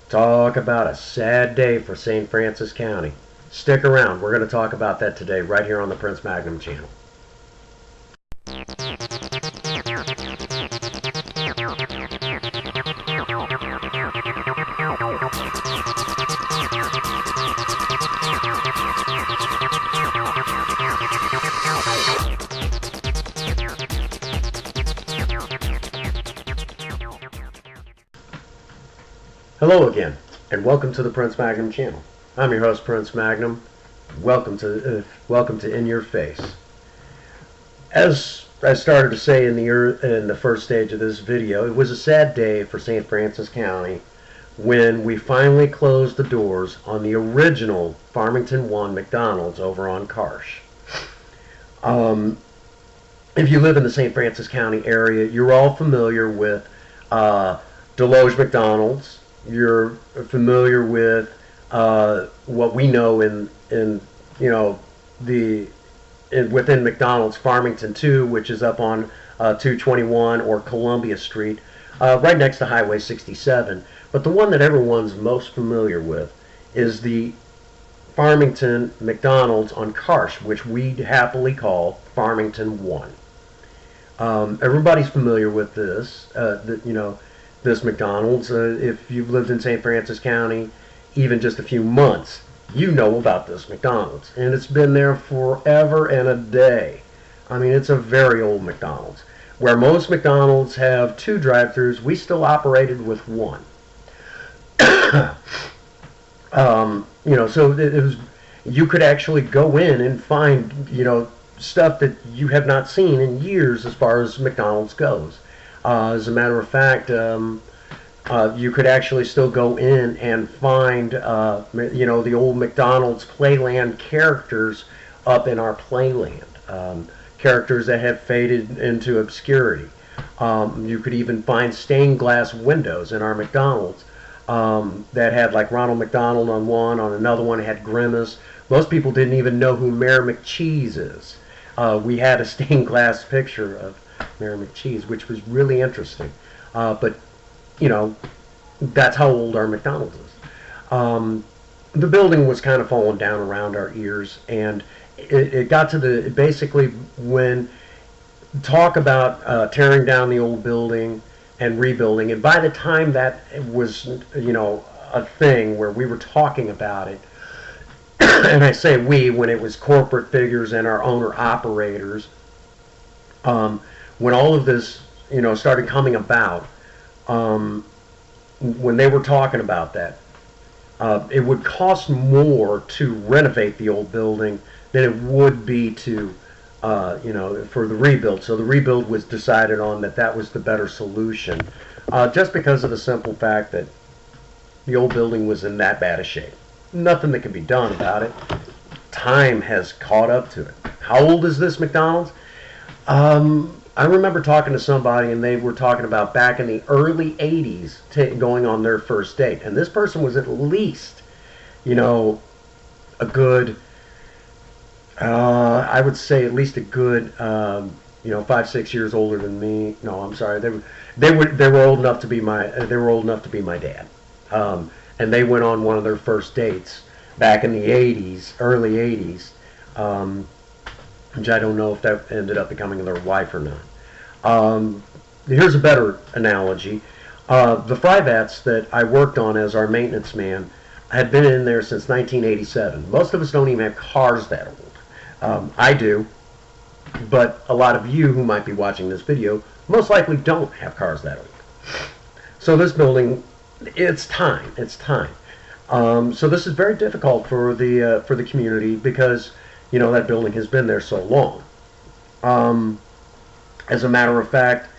Talk about a sad day for St. Francis County. Stick around. We're going to talk about that today right here on the Prince Magnum channel. Hello again, and welcome to the Prince Magnum channel. I'm your host, Prince Magnum. Welcome to In Your Face. As I started to say in the first stage of this video, it was a sad day for St. Francis County when we finally closed the doors on the original Farmington Mo McDonald's over on Karsh. If you live in the St. Francis County area, you're all familiar with Deloge McDonald's. You're familiar with what we know within McDonald's Farmington 2, which is up on 221 or Columbia Street, right next to Highway 67. But the one that everyone's most familiar with is the Farmington McDonald's on Karsh, which we happily call Farmington 1. Everybody's familiar with this, this McDonald's. If you've lived in St. Francis County even just a few months, you know about this McDonald's, and it's been there forever and a day. I mean, it's a very old McDonald's. Where most McDonald's have 2 drive-thrus, we still operated with 1. So it was, you could actually go in and find, stuff that you have not seen in years as far as McDonald's goes. As a matter of fact, you could actually still go in and find, the old McDonald's Playland characters up in our Playland. Characters that have faded into obscurity. You could even find stained glass windows in our McDonald's that had like Ronald McDonald on one, on another one had Grimace. Most people didn't even know who Mayor McCheese is. We had a stained glass picture of Mayor McCheese, which was really interesting. But, that's how old our McDonald's is. The building was kind of falling down around our ears, and it got to basically when talk about tearing down the old building and rebuilding, and by the time that was, a thing where we were talking about it, and I say we when it was corporate figures and our owner-operators, when all of this, started coming about, when they were talking about that, it would cost more to renovate the old building than it would be to, for the rebuild. So the rebuild was decided on that was the better solution, just because of the simple fact that the old building was in that bad a shape. Nothing that can be done about it. Time has caught up to it. How old is this McDonald's? I remember talking to somebody, and they were talking about back in the early 80s going on their first date. And this person was at least, a good, I would say at least a good, 5-6 years older than me. No, I'm sorry. They were old enough to be my dad. And they went on one of their first dates back in the 80s, early 80s. Which I don't know if that ended up becoming their wife or not. Here's a better analogy. The fry vats that I worked on as our maintenance man had been in there since 1987. Most of us don't even have cars that old. I do, but a lot of you who might be watching this video most likely don't have cars that old. So this building, it's time. It's time. So this is very difficult for the community because that building has been there so long. As a matter of fact,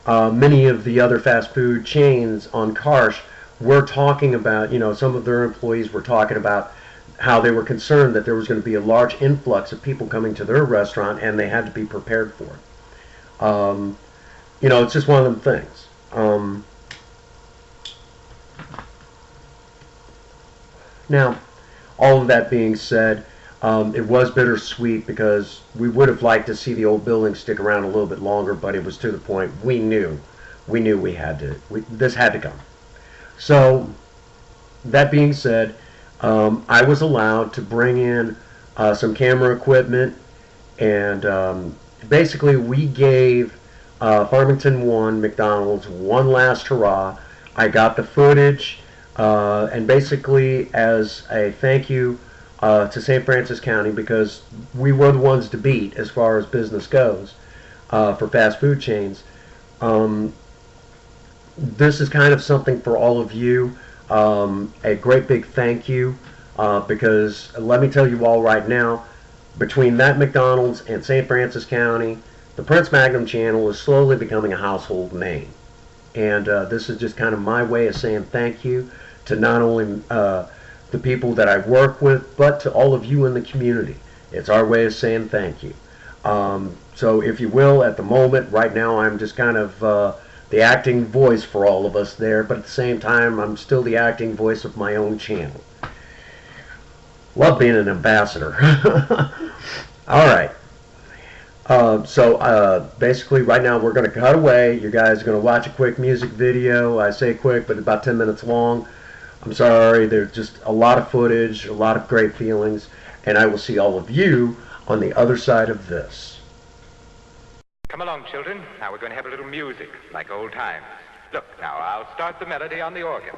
many of the other fast food chains on Karsh were talking about, some of their employees were talking about how they were concerned that there was going to be a large influx of people coming to their restaurant and they had to be prepared for it. It's just one of them things. Now, all of that being said, it was bittersweet because we would have liked to see the old building stick around a little bit longer, but it was to the point we knew we had to, this had to come. So that being said, I was allowed to bring in some camera equipment, and basically we gave Farmington 1 McDonald's one last hurrah. I got the footage, and basically as a thank you to St. Francis County, because we were the ones to beat as far as business goes for fast food chains. This is kind of something for all of you. A great big thank you, because let me tell you all right now, between that McDonald's and St. Francis County, the Prince Magnum channel is slowly becoming a household name. And this is just kind of my way of saying thank you to not only the people that I work with, but to all of you in the community. It's our way of saying thank you. So if you will, at the moment, right now, I'm just kind of the acting voice for all of us there, but at the same time, I'm still the acting voice of my own channel. Love being an ambassador. All right. So basically right now we're going to cut away. You guys are going to watch a quick music video. I say quick, but about 10 minutes long. I'm sorry, there's just a lot of footage, a lot of great feelings, and I will see all of you on the other side of this. Come along, children. Now we're going to have a little music, like old times. Look, now I'll start the melody on the organ.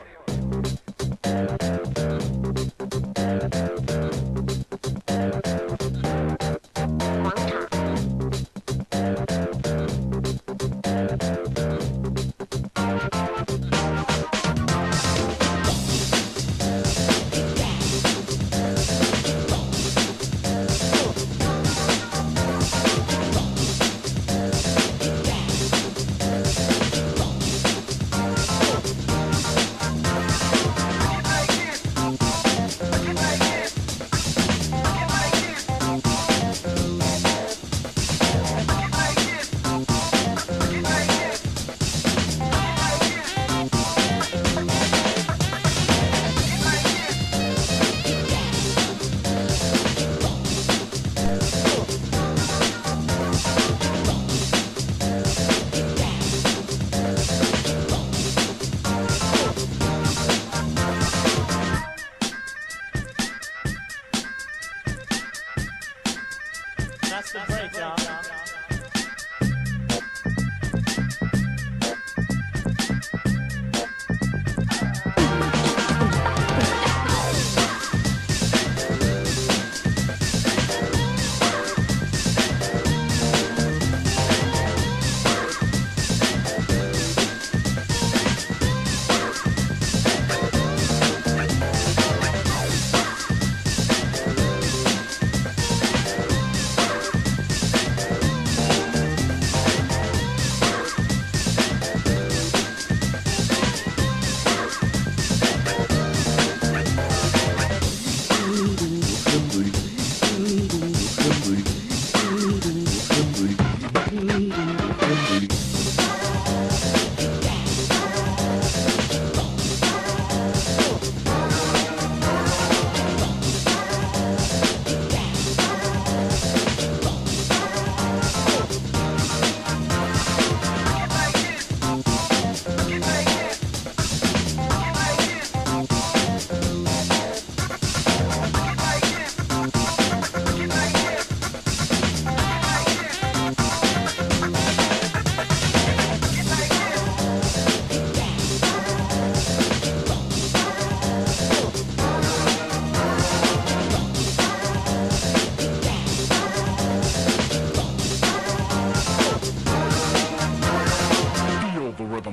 That's the breakdown.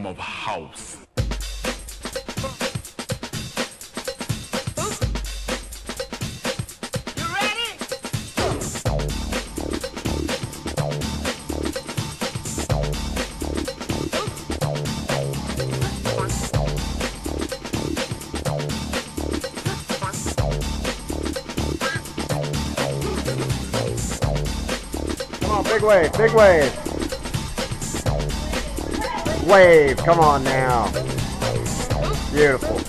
Of house. You ready? Come on, big wave, big wave. Wave, come on now. Beautiful.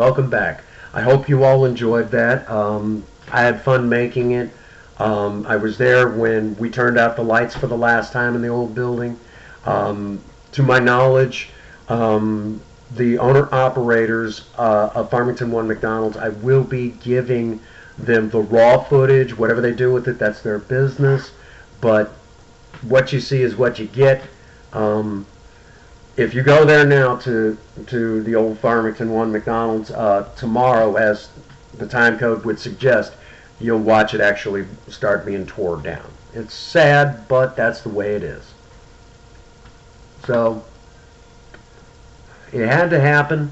welcome back. I hope you all enjoyed that. I had fun making it. I was there when we turned out the lights for the last time in the old building. To my knowledge, the owner-operators of Farmington Mo McDonald's, I will be giving them the raw footage. Whatever they do with it, that's their business. But what you see is what you get. If you go there now to the old Farmington Mo McDonald's tomorrow, as the time code would suggest, you'll watch it actually start being torn down. It's sad, but that's the way it is. So it had to happen.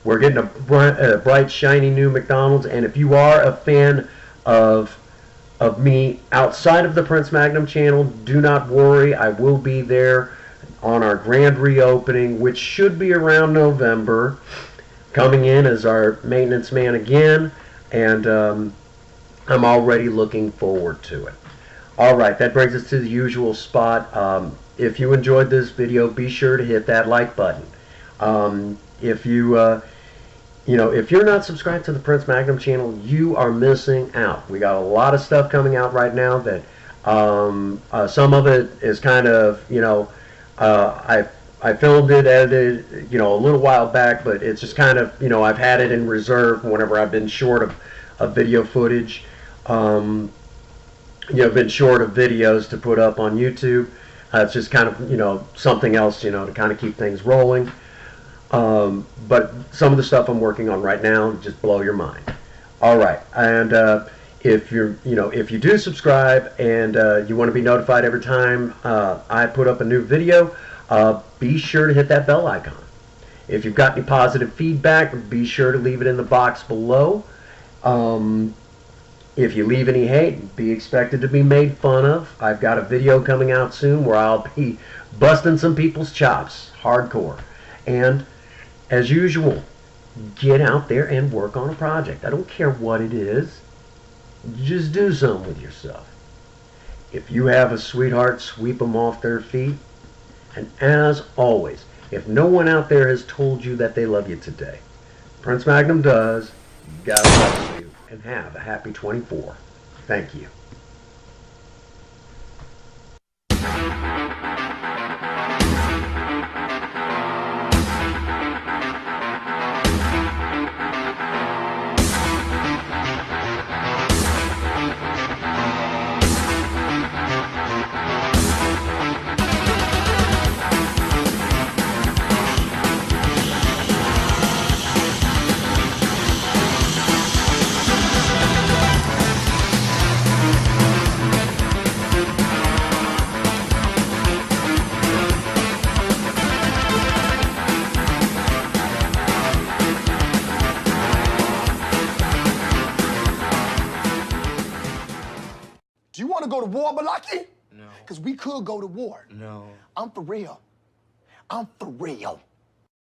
We're getting a bright, shiny new McDonald's, and if you are a fan of me outside of the Prince Magnum channel, do not worry. I will be there on our grand reopening, which should be around November, coming in as our maintenance man again, and I'm already looking forward to it. All right, that brings us to the usual spot. If you enjoyed this video, be sure to hit that like button. If if you're not subscribed to the Prince Magnum channel, you are missing out. We got a lot of stuff coming out right now that some of it is kind of, I filmed it, edited, a little while back, but it's just kind of, I've had it in reserve whenever I've been short of video footage. Been short of videos to put up on YouTube. It's just kind of, something else, to kind of keep things rolling. But some of the stuff I'm working on right now just blow your mind. All right, and if you do subscribe and you want to be notified every time I put up a new video, be sure to hit that bell icon. If you've got any positive feedback, be sure to leave it in the box below. If you leave any hate, be expected to be made fun of. I've got a video coming out soon where I'll be busting some people's chops, hardcore. And as usual, get out there and work on a project. I don't care what it is. Just do something with yourself. If you have a sweetheart, sweep them off their feet. And as always, if no one out there has told you that they love you today, Prince Magnum does. God bless you, and have a happy 24. Thank you. Do you want to go to war, Balaki? No. Because we could go to war. No. I'm for real. I'm for real.